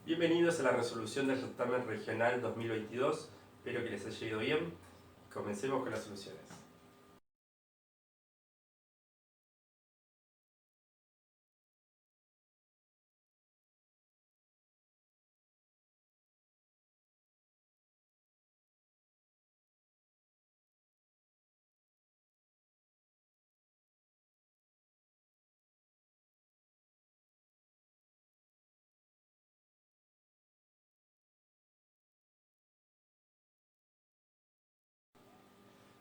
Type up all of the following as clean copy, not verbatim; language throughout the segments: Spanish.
Bienvenidos a la resolución del certamen regional 2022. Espero que les haya ido bien. Comencemos con las soluciones.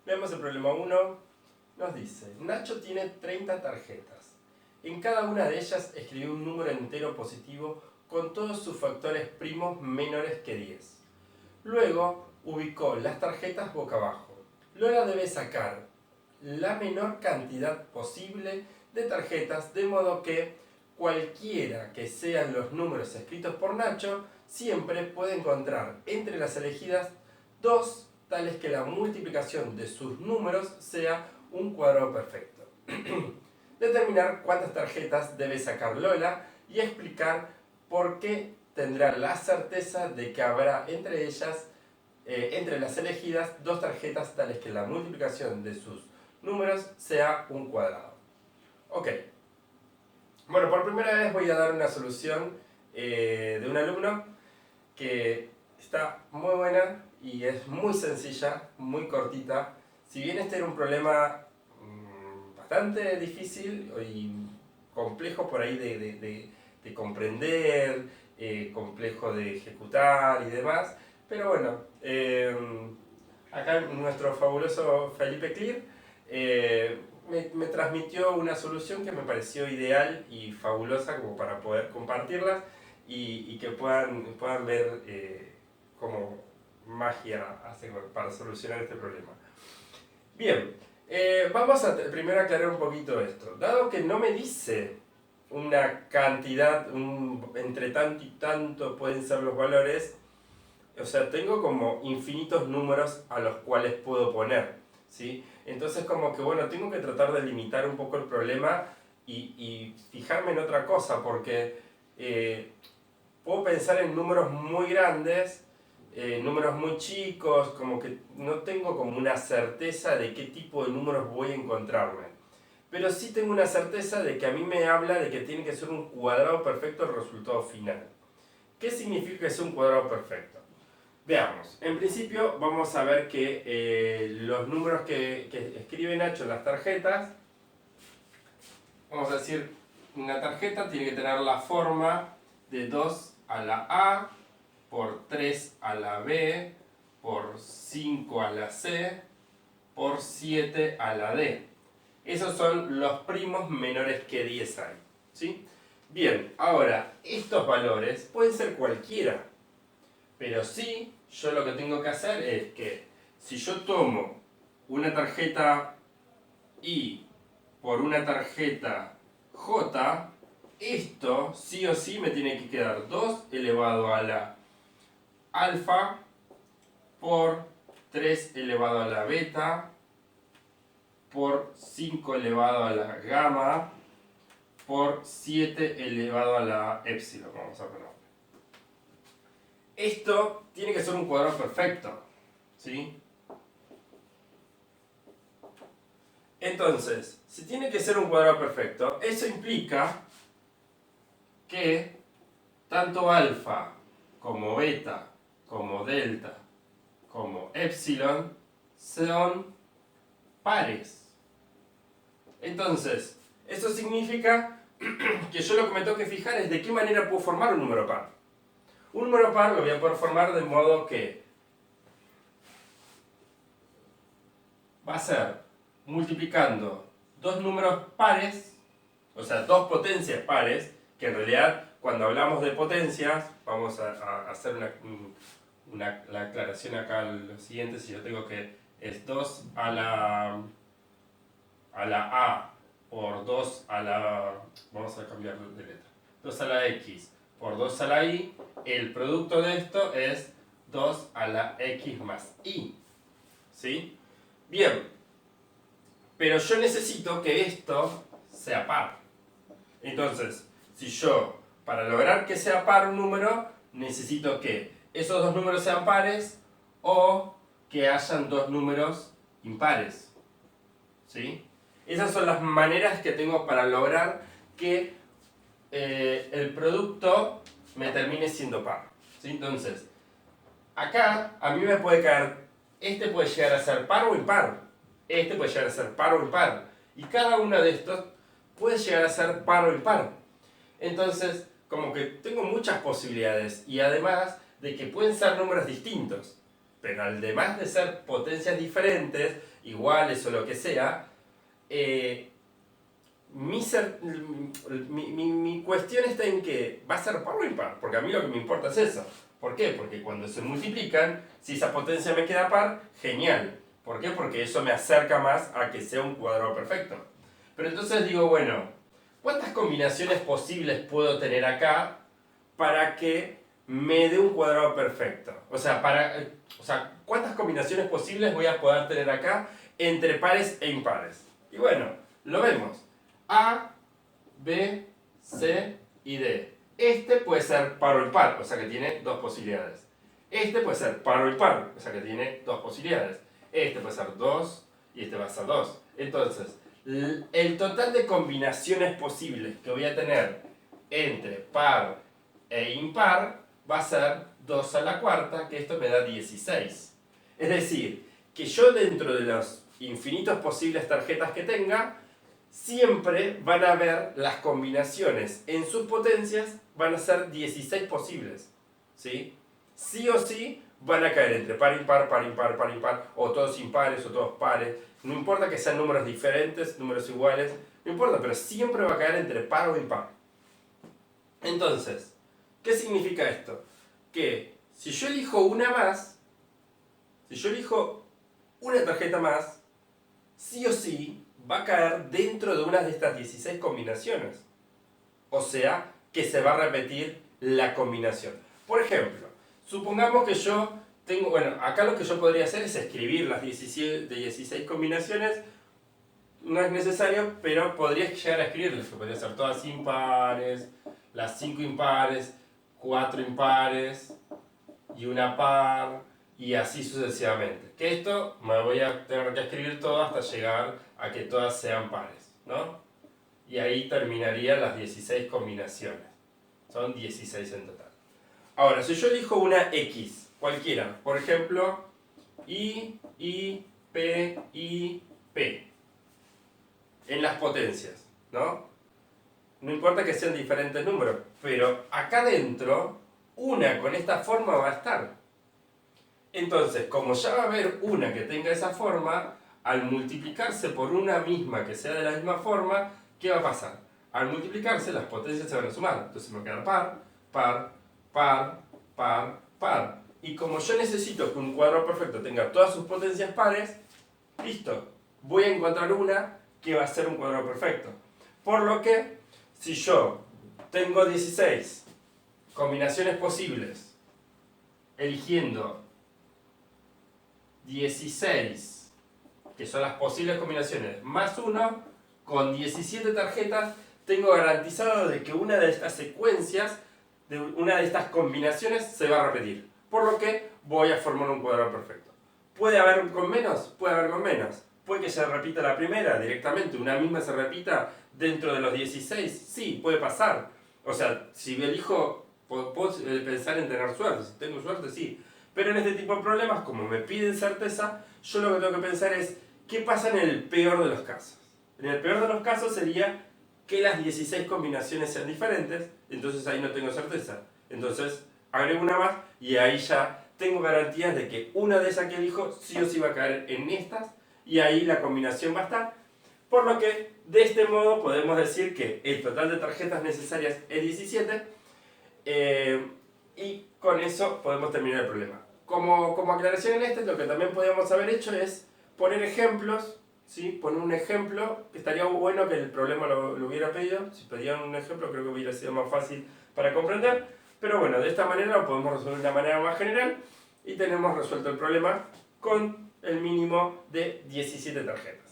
Veamos el problema 1. Nos dice, Nacho tiene 30 tarjetas. En cada una de ellas escribió un número entero positivo con todos sus factores primos menores que 10. Luego ubicó las tarjetas boca abajo. Lola debe sacar la menor cantidad posible de tarjetas, de modo que cualquiera que sean los números escritos por Nacho, siempre puede encontrar entre las elegidas dos tales que la multiplicación de sus números sea un cuadrado perfecto. Determinar cuántas tarjetas debe sacar Lola y explicar por qué tendrá la certeza de que habrá entre ellas, entre las elegidas, dos tarjetas tales que la multiplicación de sus números sea un cuadrado. Ok. Bueno, por primera vez voy a dar una solución de un alumno que está muy buena y es muy sencilla, muy cortita. Si bien este era un problema bastante difícil y complejo por ahí de comprender, complejo de ejecutar y demás, pero bueno, acá nuestro fabuloso Felipe Clear me transmitió una solución que me pareció ideal y fabulosa como para poder compartirla y que puedan ver cómo magia hace para solucionar este problema. Bien, vamos a primero aclarar un poquito esto. Dado que no me dice una cantidad, entre tanto y tanto pueden ser los valores, o sea, tengo como infinitos números a los cuales puedo poner, ¿sí? Entonces como que bueno, tengo que tratar de limitar un poco el problema y fijarme en otra cosa, porque puedo pensar en números muy grandes, números muy chicos, como que no tengo como una certeza de qué tipo de números voy a encontrarme. Pero sí tengo una certeza de que a mí me habla de que tiene que ser un cuadrado perfecto el resultado final. ¿Qué significa que sea un cuadrado perfecto? Veamos, en principio vamos a ver que los números que escribe Nacho en las tarjetas, vamos a decir, una tarjeta tiene que tener la forma de 2 a la A, por 3 a la B, por 5 a la C, por 7 a la D. Esos son los primos menores que 10 hay, ¿sí? Bien, ahora, estos valores pueden ser cualquiera, pero sí, yo lo que tengo que hacer es que si yo tomo una tarjeta I por una tarjeta J, esto sí o sí me tiene que quedar 2 elevado a la alfa por 3 elevado a la beta por 5 elevado a la gamma por 7 elevado a la epsilon, vamos a poner. Esto tiene que ser un cuadrado perfecto, ¿sí? Entonces, si tiene que ser un cuadrado perfecto, eso implica que tanto alfa como beta como delta como epsilon son pares. Entonces, eso significa que yo lo que me tengo que fijar es de qué manera puedo formar un número par. Un número par lo voy a poder formar de modo que va a ser multiplicando dos números pares, o sea, dos potencias pares, que en realidad cuando hablamos de potencias, vamos a hacer la aclaración acá lo siguiente, si yo tengo que es 2 a la A por 2 a la, vamos a cambiar de letra, 2 a la X por 2 a la Y, el producto de esto es 2 a la X más Y, ¿sí? Bien, pero yo necesito que esto sea par. Entonces, si yo, para lograr que sea par un número, necesito que esos dos números sean pares o que hayan dos números impares. ¿Sí? Esas son las maneras que tengo para lograr que el producto me termine siendo par. ¿Sí? Entonces, acá a mí me puede caer, este puede llegar a ser par o impar, este puede llegar a ser par o impar, y cada uno de estos puede llegar a ser par o impar. Entonces, como que tengo muchas posibilidades, y además de que pueden ser números distintos, pero además de ser potencias diferentes, iguales o lo que sea, mi cuestión está en que va a ser par o impar, porque a mí lo que me importa es eso. ¿Por qué? Porque cuando se multiplican, si esa potencia me queda par, genial. ¿Por qué? Porque eso me acerca más a que sea un cuadrado perfecto. Pero entonces digo, bueno, ¿cuántas combinaciones posibles puedo tener acá para que me dé un cuadrado perfecto? O sea, ¿cuántas combinaciones posibles voy a poder tener acá entre pares e impares? Y bueno, lo vemos. A, B, C y D. Este puede ser par o impar, o sea que tiene dos posibilidades. Este puede ser par o impar, o sea que tiene dos posibilidades. Este puede ser 2 y este va a ser 2. Entonces, el total de combinaciones posibles que voy a tener entre par e impar va a ser 2 a la cuarta, que esto me da 16. Es decir, que yo dentro de los infinitos posibles tarjetas que tenga, siempre van a haber las combinaciones en sus potencias, van a ser 16 posibles. ¿Sí? Sí o sí van a caer entre par, impar, par, impar, par, impar, o todos impares o todos pares. No importa que sean números diferentes, números iguales, no importa, pero siempre va a caer entre par o impar. Entonces, ¿qué significa esto? Que si yo elijo una más, si yo elijo una tarjeta más, sí o sí va a caer dentro de una de estas 16 combinaciones. O sea, que se va a repetir la combinación. Por ejemplo, supongamos que yo tengo, bueno, acá lo que yo podría hacer es escribir las 16 combinaciones. No es necesario, pero podría llegar a escribirlas, que podría ser todas impares, las 5 impares, 4 impares y una par, y así sucesivamente. Que esto me voy a tener que escribir todo hasta llegar a que todas sean pares, ¿no? Y ahí terminaría las 16 combinaciones. Son 16 en total. Ahora, si yo elijo una X, cualquiera, por ejemplo, I, P, en las potencias, ¿no? No importa que sean diferentes números, pero acá dentro, una con esta forma va a estar. Entonces, como ya va a haber una que tenga esa forma, al multiplicarse por una misma que sea de la misma forma, ¿qué va a pasar? Al multiplicarse, las potencias se van a sumar. Entonces me va a quedar par, par, par, par, par. Y como yo necesito que un cuadrado perfecto tenga todas sus potencias pares, listo, voy a encontrar una que va a ser un cuadrado perfecto. Por lo que, si yo tengo 16 combinaciones posibles, eligiendo 16, que son las posibles combinaciones, más 1, con 17 tarjetas, tengo garantizado de que una de estas secuencias, de una de estas combinaciones, se va a repetir. Por lo que voy a formar un cuadrado perfecto. ¿Puede haber con menos? Puede haber con menos. ¿Puede que se repita la primera directamente? ¿Una misma se repita dentro de los 16? Sí, puede pasar. O sea, si elijo, puedo pensar en tener suerte. Si tengo suerte, sí. Pero en este tipo de problemas, como me piden certeza, yo lo que tengo que pensar es qué pasa en el peor de los casos. En el peor de los casos sería que las 16 combinaciones sean diferentes, entonces ahí no tengo certeza. Entonces agrego una más y ahí ya tengo garantías de que una de esas que elijo sí o sí va a caer en estas y ahí la combinación va a estar. Por lo que de este modo podemos decir que el total de tarjetas necesarias es 17 y con eso podemos terminar el problema. Como aclaración en este, lo que también podríamos haber hecho es poner ejemplos, ¿sí? Poner un ejemplo, que estaría bueno que el problema lo hubiera pedido. Si pedían un ejemplo creo que hubiera sido más fácil para comprender. Pero bueno, de esta manera lo podemos resolver de una manera más general y tenemos resuelto el problema con el mínimo de 17 tarjetas.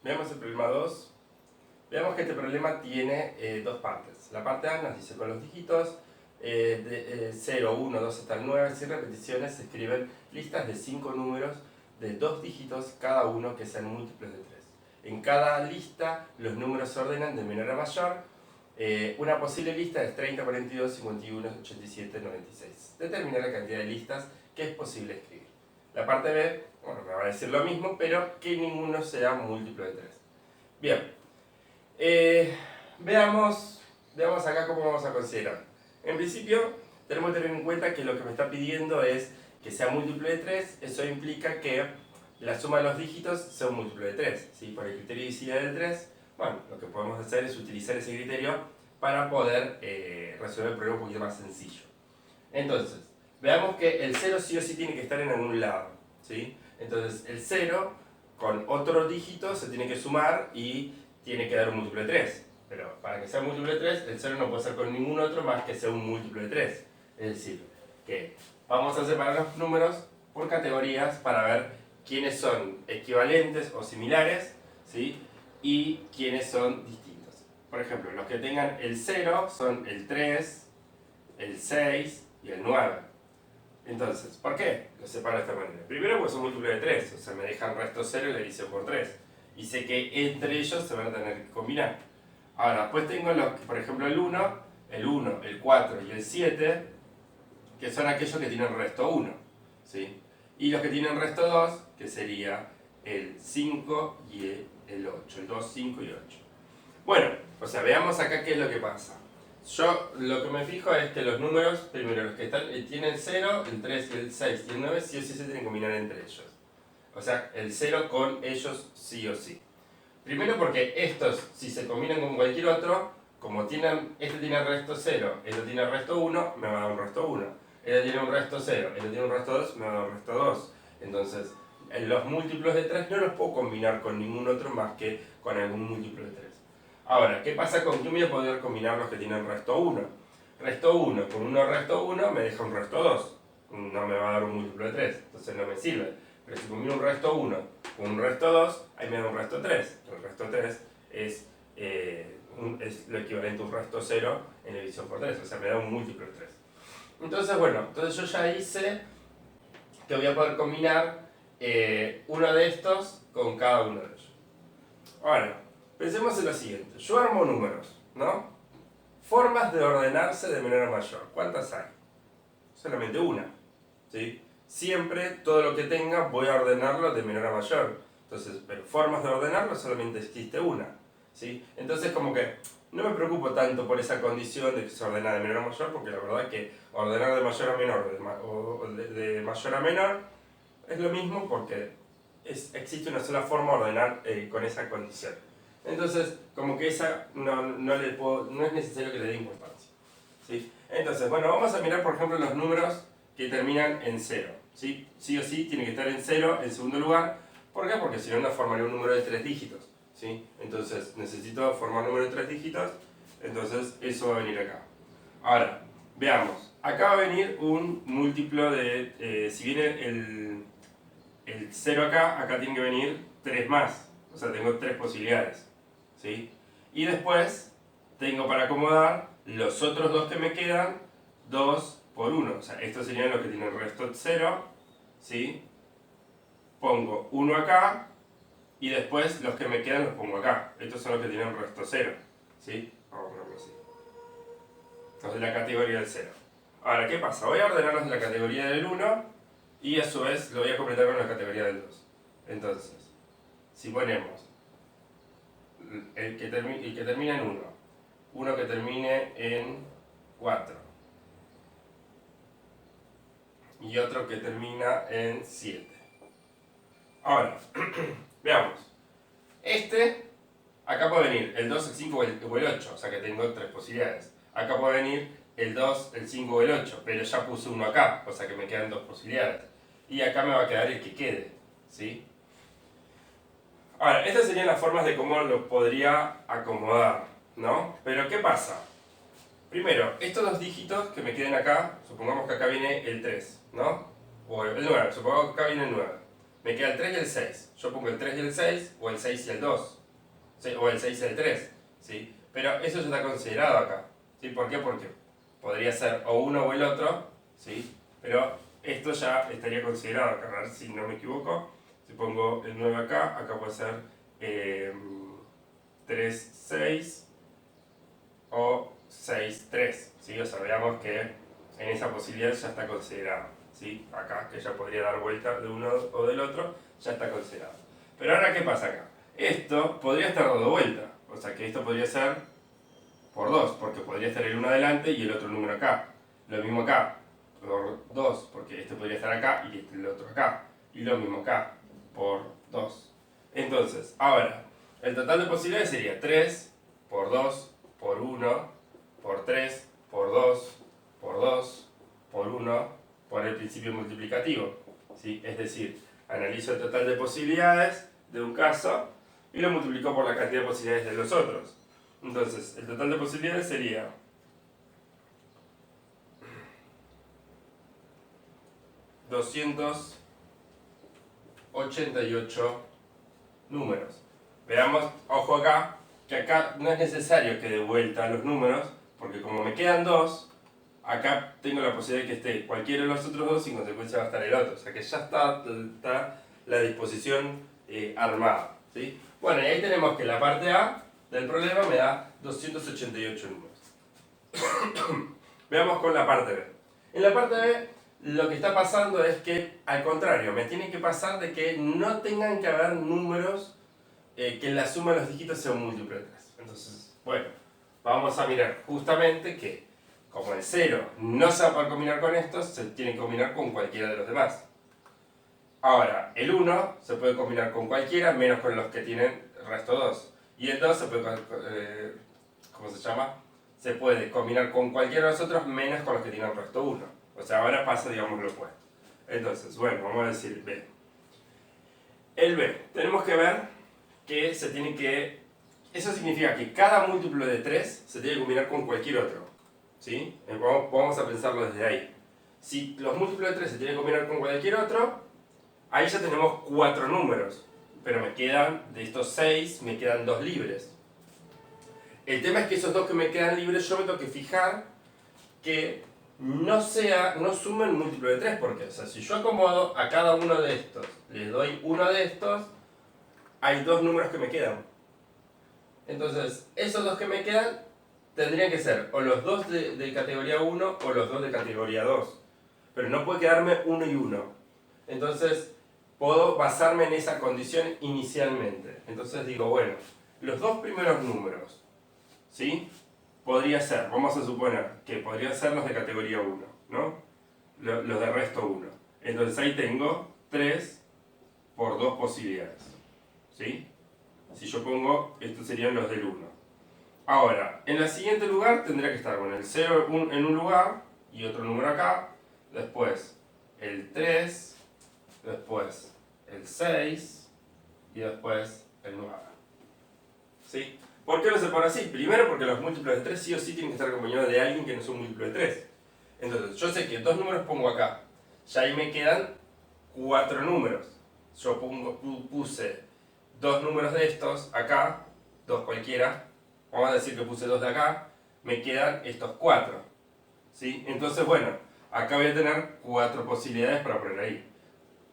Veamos el problema 2. Veamos que este problema tiene dos partes. La parte A nos dice con los dígitos 0, 1, 2 hasta el 9, sin repeticiones, se escriben listas de 5 números de 2 dígitos cada uno que sean múltiplos de 3. En cada lista los números se ordenan de menor a mayor. Una posible lista es 30, 42, 51, 87, 96. Determina la cantidad de listas que es posible escribir. La parte B, bueno, me va a decir lo mismo, pero que ninguno sea múltiplo de 3. Bien, veamos acá cómo vamos a considerar. En principio, tenemos que tener en cuenta que lo que me está pidiendo es que sea múltiplo de 3. Eso implica que la suma de los dígitos sea un múltiplo de 3. ¿Sí? Por el criterio de divisibilidad del 3, bueno, lo que podemos hacer es utilizar ese criterio para poder resolver el problema un poquito más sencillo. Entonces, veamos que el 0 sí o sí tiene que estar en algún lado. ¿Sí? Entonces, el 0 con otro dígito se tiene que sumar y tiene que dar un múltiplo de 3. Pero para que sea múltiplo de 3, el 0 no puede ser con ningún otro más que sea un múltiplo de 3. Es decir, que vamos a separar los números por categorías para ver quiénes son equivalentes o similares, ¿sí? Y quiénes son distintos. Por ejemplo, los que tengan el 0 son el 3, el 6 y el 9. Entonces, ¿por qué los separo de esta manera? Primero porque son múltiplos de 3, o sea, me dejan resto 0 y la división por 3. Y sé que entre ellos se van a tener que combinar. Ahora, después tengo, por ejemplo, el 1, el 4 y el 7, que son aquellos que tienen resto 1. ¿Sí? Y los que tienen resto 2, que sería el 5 y el 8, el 2, 5 y 8. Bueno, o sea, veamos acá qué es lo que pasa. Yo lo que me fijo es que los números, primero los que tienen 0, el 3, el 6 y el 9, sí o sí se tienen que combinar entre ellos. O sea, el 0 con ellos sí o sí. Primero porque estos, si se combinan con cualquier otro, como este tiene resto 0, este tiene resto 1, me va a dar un resto 1. Este tiene un resto 0, este tiene un resto 2, me va a dar un resto 2. Entonces, los múltiplos de 3 no los puedo combinar con ningún otro más que con algún múltiplo de 3. Ahora, ¿qué pasa con que voy a poder combinar los que tienen resto 1? Resto 1 con uno resto 1 me deja un resto 2. No me va a dar un múltiplo de 3, entonces no me sirve. Pero si combino un resto 1 con un resto 2, ahí me da un resto 3. El resto 3 es lo equivalente a un resto 0 en la división por 3, o sea, me da un múltiplo de 3. Entonces, bueno, yo ya hice que voy a poder combinar uno de estos con cada uno de ellos. Ahora, pensemos en lo siguiente. Yo armo números, ¿no? Formas de ordenarse de menor a mayor. ¿Cuántas hay? Solamente una, ¿sí? Siempre todo lo que tenga voy a ordenarlo de menor a mayor. Entonces, pero formas de ordenarlo solamente existe una, ¿sí? Entonces como que no me preocupo tanto por esa condición de que se ordena de menor a mayor, porque la verdad es que ordenar de mayor a menor o de mayor a menor es lo mismo porque existe una sola forma de ordenar con esa condición. Entonces, como que esa no es necesario que le dé importancia, ¿sí? Entonces, bueno, vamos a mirar por ejemplo los números que terminan en 0, ¿sí? Sí o sí tiene que estar en 0 en segundo lugar. ¿Por qué? Porque si no, no formaría un número de 3 dígitos, ¿sí? Entonces, necesito formar un número de 3 dígitos, entonces eso va a venir acá. Ahora, veamos. Acá va a venir un múltiplo de... si viene el 0 acá tiene que venir 3 más. O sea, tengo 3 posibilidades, ¿sí? Y después tengo para acomodar los otros dos que me quedan, 2 por 1. O sea, estos serían los que tienen resto 0, ¿sí? Pongo 1 acá y después los que me quedan los pongo acá. Estos son los que tienen resto 0, ¿sí? Vamos a ponerlo así. Los de la categoría del 0. Ahora, ¿qué pasa? Voy a ordenarlos de la categoría del 1 y a su vez lo voy a completar con la categoría del 2. Entonces, si ponemos el que termina en 1, uno que termine en 4 y otro que termina en 7. Ahora, veamos. Acá puede venir el 2, el 5 o el 8, o sea que tengo 3 posibilidades. Acá puede venir el 2, el 5 o el 8, pero ya puse uno acá, o sea que me quedan 2 posibilidades. Y acá me va a quedar el que quede, ¿sí? Ahora, estas serían las formas de cómo lo podría acomodar, ¿no? Pero ¿qué pasa? Primero, estos dos dígitos que me queden acá, supongamos que acá viene el 3, ¿no? O el 9, supongamos que acá viene el 9. me queda el 3 y el 6. Yo pongo el 3 y el 6, o el 6 y el 2, ¿sí? O el 6 y el 3, ¿sí? Pero eso ya está considerado acá, ¿sí? ¿Por qué? Porque podría ser o uno o el otro, ¿sí? Pero esto ya estaría considerado acá, a ver si no me equivoco. Si pongo el 9 acá, acá puede ser 3, 6 o 6, 3, ¿sí? O sea, veamos que en esa posibilidad ya está considerado, ¿sí? Acá, que ya podría dar vuelta de uno o del otro, ya está considerado. Pero ahora, ¿qué pasa acá? Esto podría estar dando vuelta, o sea que esto podría ser por 2, porque podría estar el uno adelante y el otro número acá. Lo mismo acá, por 2, porque este podría estar acá y el otro acá. Y lo mismo acá, por 2. Entonces, ahora, el total de posibilidades sería 3 por 2 por 1 por 3 por 2 por 2 por 1 por el principio multiplicativo, ¿sí? Es decir, analizo el total de posibilidades de un caso y lo multiplico por la cantidad de posibilidades de los otros. Entonces, el total de posibilidades sería 288 números. Veamos, ojo acá, que acá no es necesario que dé vuelta a los números, porque como me quedan 2, acá tengo la posibilidad de que esté cualquiera de los otros dos y en consecuencia va a estar el otro. O sea que ya está la disposición armada, ¿sí? Bueno, y ahí tenemos que la parte A del problema me da 288 números. Veamos con la parte B. En la parte B, lo que está pasando es que, al contrario, me tiene que pasar de que no tengan que haber números que la suma de los dígitos sea un múltiplo de 3. Entonces, bueno, vamos a mirar justamente que, como el 0 no se va a poder combinar con estos, se tiene que combinar con cualquiera de los demás. Ahora, el 1 se puede combinar con cualquiera, menos con los que tienen resto 2. Y el 2 se puede, ¿cómo se llama? Se puede combinar con cualquiera de los otros, menos con los que tienen resto 1. O sea, ahora pasa, digamos, lo opuesto. Entonces, bueno, vamos a decir B. El B, tenemos que ver que se tiene que... Eso significa que cada múltiplo de 3 se tiene que combinar con cualquier otro, ¿sí? Vamos a pensarlo desde ahí. Si los múltiplos de 3 se tienen que combinar con cualquier otro, ahí ya tenemos 4 números. Pero me quedan, de estos 6, me quedan 2 libres. El tema es que esos 2 que me quedan libres, yo me tengo que fijar que no sumen múltiplo de 3, porque, o sea, si yo acomodo a cada uno de estos, le doy uno de estos, hay 2 números que me quedan. Entonces, esos 2 que me quedan tendrían que ser o los 2 de categoría 1 o los 2 de categoría 2. Pero no puede quedarme 1 y 1. Entonces, puedo basarme en esa condición inicialmente. Entonces digo, bueno, los 2 primeros números, ¿sí? Podría ser, vamos a suponer que podrían ser los de categoría 1, ¿no? Los de resto 1. Entonces ahí tengo 3 por 2 posibilidades, ¿sí? Si yo pongo, estos serían los del 1. Ahora, en el siguiente lugar tendría que estar con el 0 en un lugar y otro número acá, después el 3, después el 6 y después el 9. ¿Sí? ¿Por qué lo separo así? Primero porque los múltiplos de 3 sí o sí tienen que estar acompañados de alguien que no es un múltiplo de 3. Entonces, yo sé que 2 números pongo acá. Ya ahí me quedan 4 números. Yo puse 2 números de estos acá, 2 cualquiera. Vamos a decir que puse 2 de acá. Me quedan estos 4. ¿Sí? Entonces, bueno, acá voy a tener 4 posibilidades para poner ahí.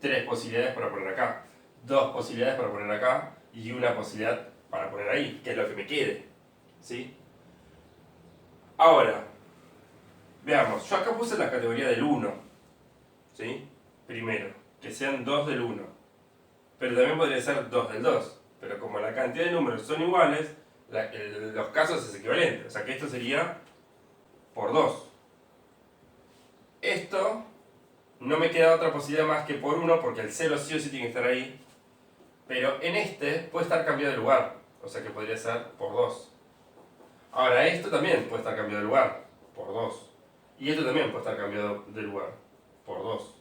3 posibilidades para poner acá. 2 posibilidades para poner acá. Y una posibilidad para poner ahí, que es lo que me quede, ¿sí? Ahora, veamos, yo acá puse la categoría del 1, ¿sí? Primero, que sean 2 del 1, pero también podría ser 2 del 2, pero como la cantidad de números son iguales, los casos es equivalente, o sea que esto sería por 2. Esto no me queda otra posibilidad más que por 1, porque el 0 sí o sí tiene que estar ahí, pero en este puede estar cambiado de lugar, o sea que podría ser por 2. Ahora, esto también puede estar cambiado de lugar, por 2. Y esto también puede estar cambiado de lugar, por 2. O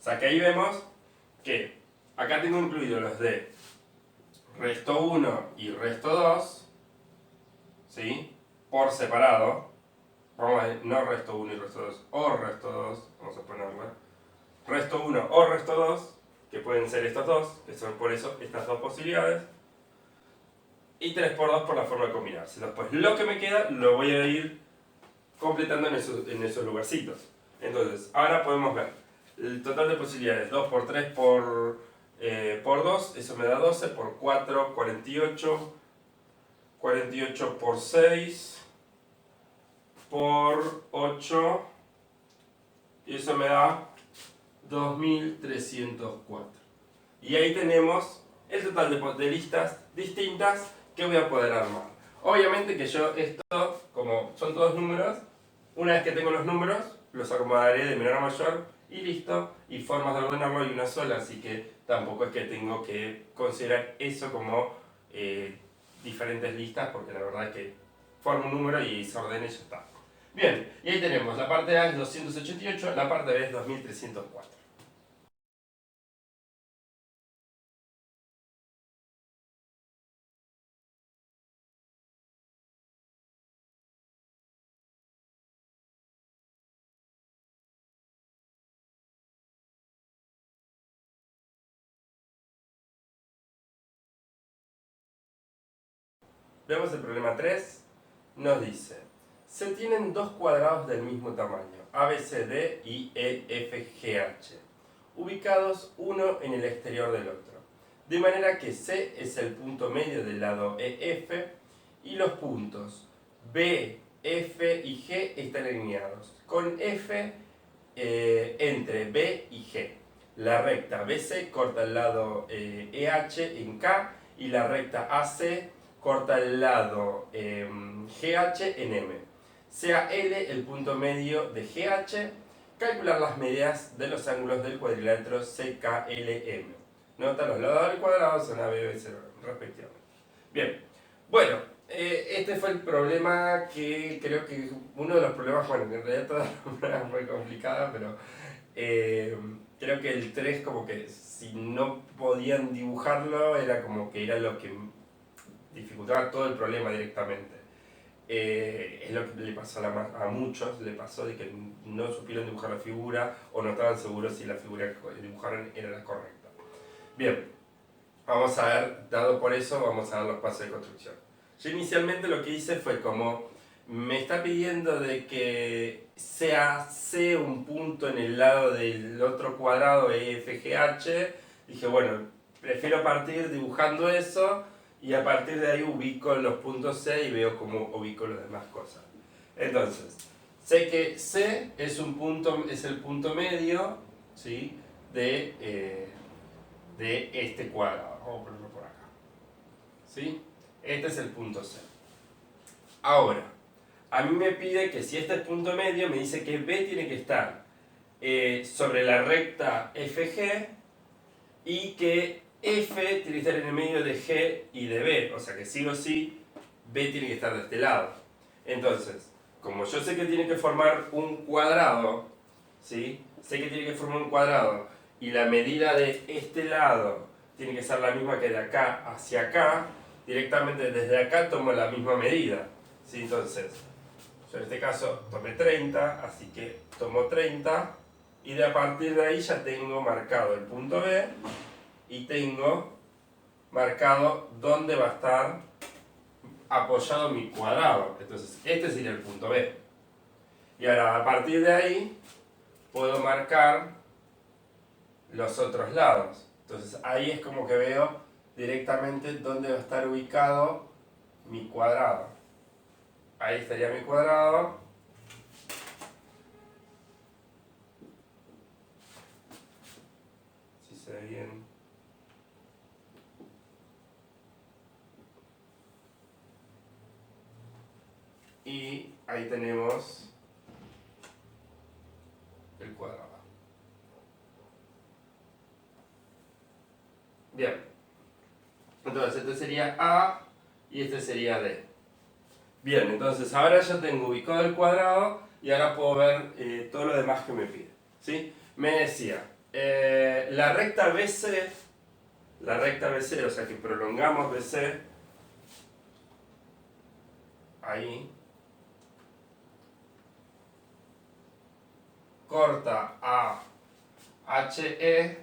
sea que ahí vemos que acá tengo incluidos los de resto 1 y resto 2, ¿sí? Por separado. Vamos a ver, no resto 1 y resto 2, o resto 2, vamos a ponerle. Resto 1 o resto 2, que pueden ser estos dos, que son por eso estas dos posibilidades, y 3 por 2 por la forma de combinarse. Después lo que me queda lo voy a ir completando en esos lugarcitos. Entonces, ahora podemos ver el total de posibilidades, 2 por 3 por 2, eso me da 12, por 4, 48, 48 por 6, por 8, y eso me da 2304. Y ahí tenemos el total de listas distintas que voy a poder armar. Obviamente que yo esto, como son todos números, una vez que tengo los números, los acomodaré de menor a mayor y listo, y formas de ordenarlo hay una sola, así que tampoco es que tengo que considerar eso como diferentes listas, porque la verdad es que formo un número y se ordena y ya está. Bien, y ahí tenemos, la parte A es 288, la parte B es 2304. Vemos el problema 3, nos dice, se tienen dos cuadrados del mismo tamaño, ABCD y EFGH, ubicados uno en el exterior del otro, de manera que C es el punto medio del lado EF y los puntos B, F y G están alineados, con F entre B y G. La recta BC corta el lado EH en K y la recta AC corta el lado GH en M. Sea L el punto medio de GH, calcular las medidas de los ángulos del cuadrilátero CKLM. Nota, los lados del cuadrado son AB, BC respectivamente. Bien, bueno, este fue el problema que creo que uno de los problemas, bueno, en realidad todas las problemas fue complicada, pero creo que el 3 como que si no podían dibujarlo era como que era lo que dificultaba todo el problema directamente. Es lo que le pasó a muchos, le pasó de que no supieron dibujar la figura o no estaban seguros si la figura que dibujaron era la correcta. Bien, vamos a ver, dado por eso, vamos a ver los pasos de construcción. Yo inicialmente lo que hice fue como, me está pidiendo de que sea C un punto en el lado del otro cuadrado EFGH, dije bueno, prefiero partir dibujando eso y a partir de ahí ubico los puntos C y veo cómo ubico las demás cosas. Entonces, sé que C es el punto medio, ¿sí?, de este cuadrado. Vamos a ponerlo por acá, ¿sí? Este es el punto C. Ahora, a mí me pide que si este es punto medio, me dice que B tiene que estar sobre la recta FG y que F tiene que estar en el medio de G y de B. O sea que sí o sí, B tiene que estar de este lado. Entonces, como yo sé que tiene que formar un cuadrado, ¿sí? Sé que tiene que formar un cuadrado y la medida de este lado tiene que ser la misma que de acá hacia acá, directamente desde acá tomo la misma medida, ¿sí? Entonces, yo en este caso tomé 30, así que tomo 30 y a partir de ahí ya tengo marcado el punto B y tengo marcado dónde va a estar apoyado mi cuadrado. Entonces, este sería el punto B. Y ahora, a partir de ahí, puedo marcar los otros lados. Entonces, ahí es como que veo directamente dónde va a estar ubicado mi cuadrado. Ahí estaría mi cuadrado. Si se ve bien. Y ahí tenemos el cuadrado. Bien. Entonces, este sería A y este sería D. Bien, entonces ahora ya tengo ubicado el cuadrado y ahora puedo ver todo lo demás que me pide, ¿sí? Me decía, la recta BC, o sea que prolongamos BC, ahí, corta a HE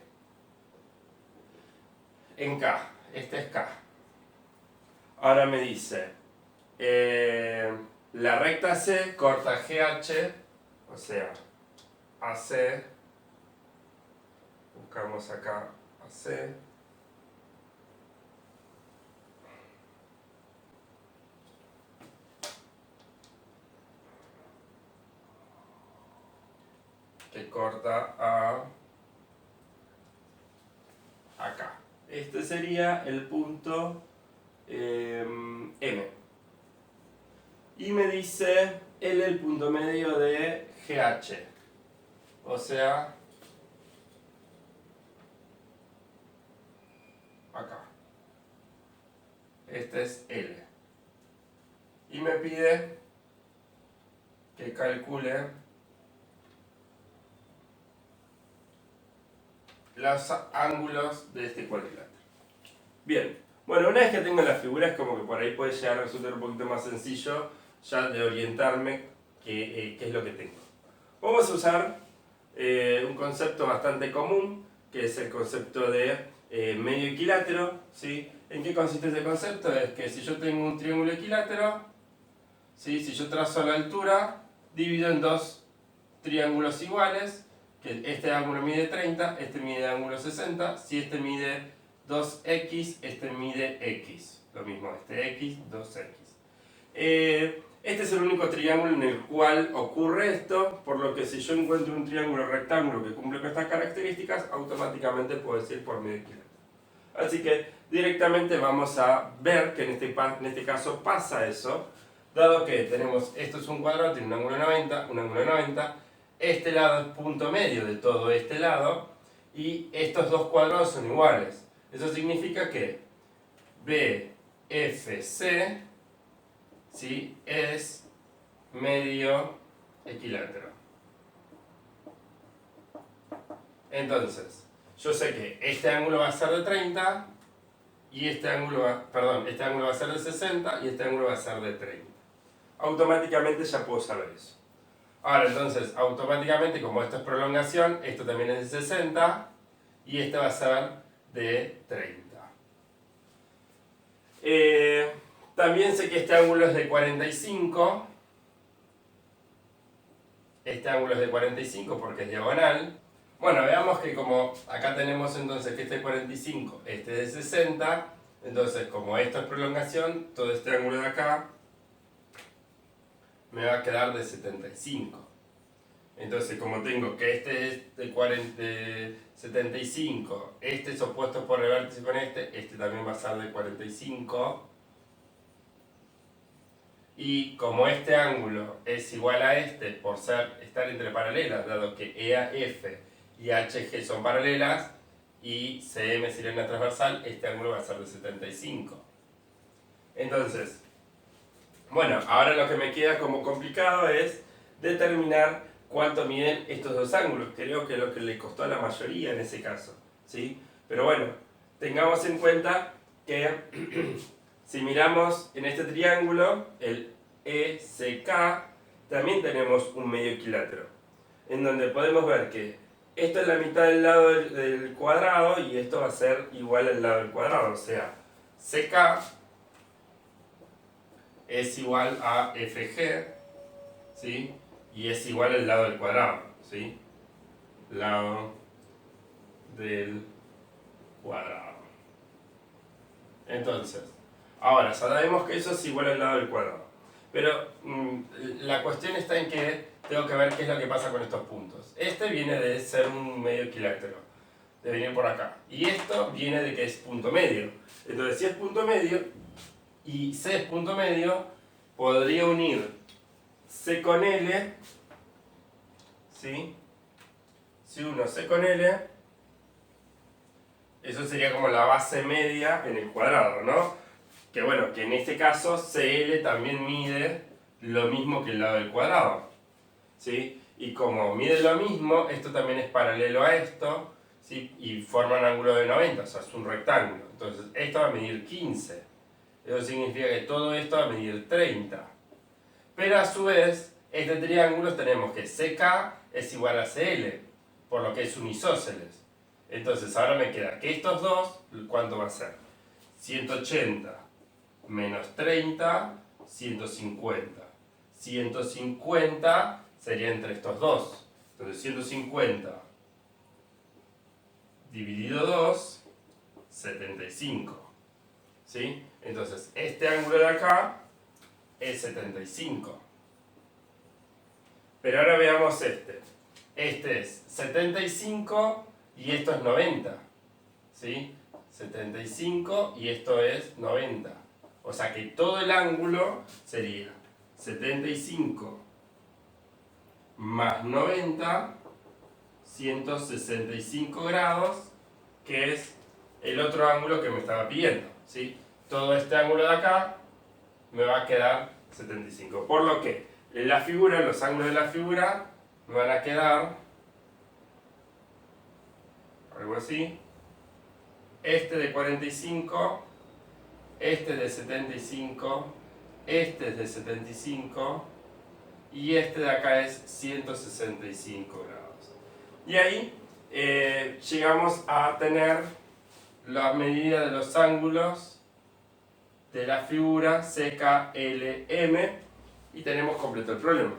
en K. Este es K. Ahora me dice, la recta C corta GH, o sea, AC, buscamos acá AC, que corta a acá. Este sería el punto M. Y me dice L el punto medio de GH. O sea, acá. Este es L. Y me pide que calcule los ángulos de este cuadrilátero. Bien, bueno, una vez que tengo las figuras, como que por ahí puede llegar a resultar un poquito más sencillo ya de orientarme qué es lo que tengo. Vamos a usar un concepto bastante común, que es el concepto de medio equilátero, ¿sí? ¿En qué consiste ese concepto? Es que si yo tengo un triángulo equilátero, ¿sí? Si yo trazo la altura, divido en dos triángulos iguales, que este ángulo mide 30, este mide ángulo 60, si este mide 2x, este mide x, lo mismo, este x, 2x. Este es el único triángulo en el cual ocurre esto, por lo que si yo encuentro un triángulo rectángulo que cumple con estas características, automáticamente puedo decir por medio equilátero. Así que directamente vamos a ver que en este caso pasa eso, dado que tenemos, esto es un cuadrado, tiene un ángulo de 90, un ángulo de 90, este lado es punto medio de todo este lado, y estos dos cuadrados son iguales. Eso significa que BFC, ¿sí?, es medio equilátero. Entonces, yo sé que este ángulo va a ser de 30 y este ángulo va a ser de 60 y este ángulo va a ser de 30. Automáticamente ya puedo saber eso. Ahora entonces, automáticamente, como esto es prolongación, esto también es de 60 y este va a ser de 30. También sé que este ángulo es de 45. Este ángulo es de 45 porque es diagonal. Bueno, veamos que como acá tenemos entonces que este es 45, este es de 60, entonces como esto es prolongación, todo este ángulo de acá me va a quedar de 75. Entonces, como tengo que este es de 75, este es opuesto por el vértice con este también va a ser de 45. Y como este ángulo es igual a este por estar entre paralelas, dado que EAF y HG son paralelas y CM sería una transversal, este ángulo va a ser de 75. Entonces, bueno, ahora lo que me queda como complicado es determinar cuánto miden estos dos ángulos. Creo que es lo que le costó a la mayoría en ese caso, ¿sí? Pero bueno, tengamos en cuenta que si miramos en este triángulo, el ECK, también tenemos un medio equilátero, en donde podemos ver que esto es la mitad del lado del cuadrado y esto va a ser igual al lado del cuadrado, o sea, CK es igual a FG, ¿sí? Y es igual al lado del cuadrado, ¿sí? Lado del cuadrado. Entonces, ahora sabemos que eso es igual al lado del cuadrado. Pero la cuestión está en que tengo que ver qué es lo que pasa con estos puntos. Este viene de ser un medio equilátero, de venir por acá. Y esto viene de que es punto medio. Entonces, si es punto medio y C es punto medio, podría unir C con L, ¿sí? Si uno C con L, eso sería como la base media en el cuadrado, ¿no? Que bueno, que en este caso CL también mide lo mismo que el lado del cuadrado, ¿sí? Y como mide lo mismo, esto también es paralelo a esto, ¿sí? Y forma un ángulo de 90, o sea, es un rectángulo. Entonces, esto va a medir 15. Eso significa que todo esto va a medir 30. Pero a su vez, este triángulo tenemos que CK es igual a CL, por lo que es un isósceles. Entonces ahora me queda que estos dos, ¿cuánto va a ser? 180 menos 30, 150. 150 sería entre estos dos. Entonces 150 dividido 2, 75. ¿Sí? Entonces este ángulo de acá es 75. Pero ahora veamos este. Este es 75 y esto es 90. ¿Sí? 75 y esto es 90. O sea que todo el ángulo sería 75 más 90, 165 grados, que es el otro ángulo que me estaba pidiendo. ¿Sí? Todo este ángulo de acá me va a quedar 75. Por lo que en la figura, los ángulos de la figura me van a quedar algo así. Este de 45, este de 75, este es de 75 y este de acá es 165 grados. Y ahí llegamos a tener la medida de los ángulos de la figura CKLM y tenemos completo el problema.